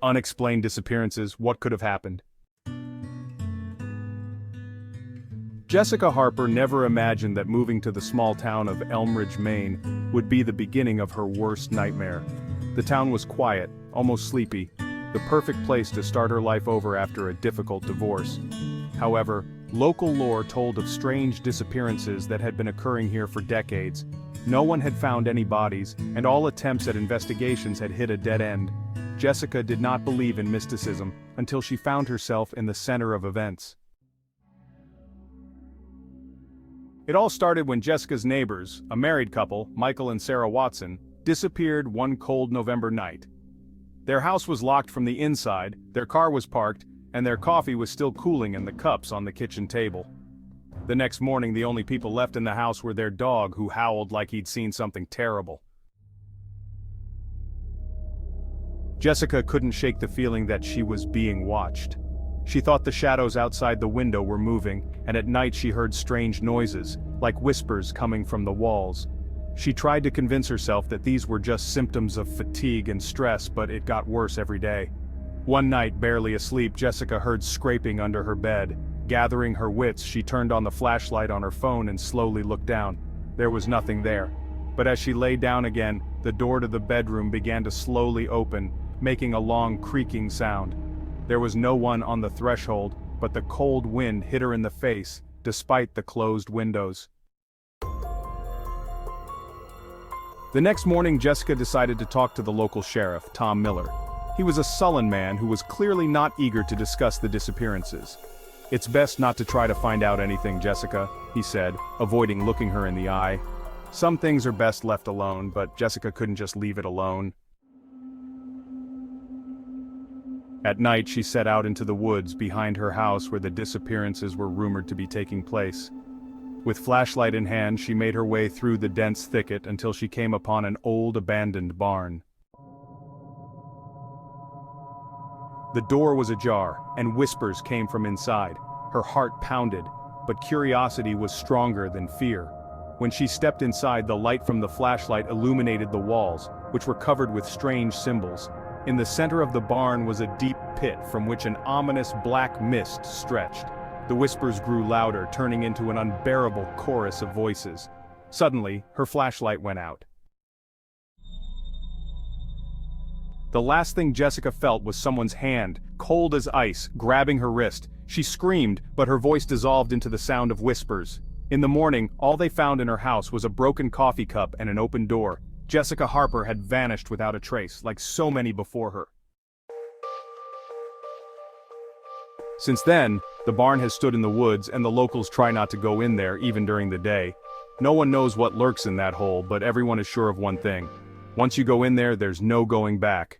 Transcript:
Unexplained disappearances, what could have happened? Jessica Harper never imagined that moving to the small town of Elmridge, Maine, would be the beginning of her worst nightmare. The town was quiet, almost sleepy, the perfect place to start her life over after a difficult divorce. However, local lore told of strange disappearances that had been occurring here for decades. No one had found any bodies, and all attempts at investigations had hit a dead end. Jessica did not believe in mysticism until she found herself in the center of events. It all started when Jessica's neighbors, a married couple, Michael and Sarah Watson, disappeared one cold November night. Their house was locked from the inside, their car was parked, and their coffee was still cooling in the cups on the kitchen table. The next morning, the only people left in the house were their dog, who howled like he'd seen something terrible. Jessica couldn't shake the feeling that she was being watched. She thought the shadows outside the window were moving, and at night she heard strange noises, like whispers coming from the walls. She tried to convince herself that these were just symptoms of fatigue and stress, but it got worse every day. One night, barely asleep, Jessica heard scraping under her bed. Gathering her wits, she turned on the flashlight on her phone and slowly looked down. There was nothing there. But as she lay down again, the door to the bedroom began to slowly open, making a long creaking sound. There was no one on the threshold, but the cold wind hit her in the face, despite the closed windows. The next morning, Jessica decided to talk to the local sheriff, Tom Miller. He was a sullen man who was clearly not eager to discuss the disappearances. "It's best not to try to find out anything, Jessica," he said, avoiding looking her in the eye. Some things are best left alone, but Jessica couldn't just leave it alone. At night, she set out into the woods behind her house where the disappearances were rumored to be taking place. With flashlight in hand, she made her way through the dense thicket until she came upon an old abandoned barn. The door was ajar, and whispers came from inside. Her heart pounded, but curiosity was stronger than fear. When she stepped inside, the light from the flashlight illuminated the walls, which were covered with strange symbols. In the center of the barn was a deep pit from which an ominous black mist stretched. The whispers grew louder, turning into an unbearable chorus of voices. Suddenly, her flashlight went out. The last thing Jessica felt was someone's hand, cold as ice, grabbing her wrist. She screamed, but her voice dissolved into the sound of whispers. In the morning, all they found in her house was a broken coffee cup and an open door. Jessica Harper had vanished without a trace, like so many before her. Since then, the barn has stood in the woods, and the locals try not to go in there even during the day. No one knows what lurks in that hole, but everyone is sure of one thing. Once you go in there, there's no going back.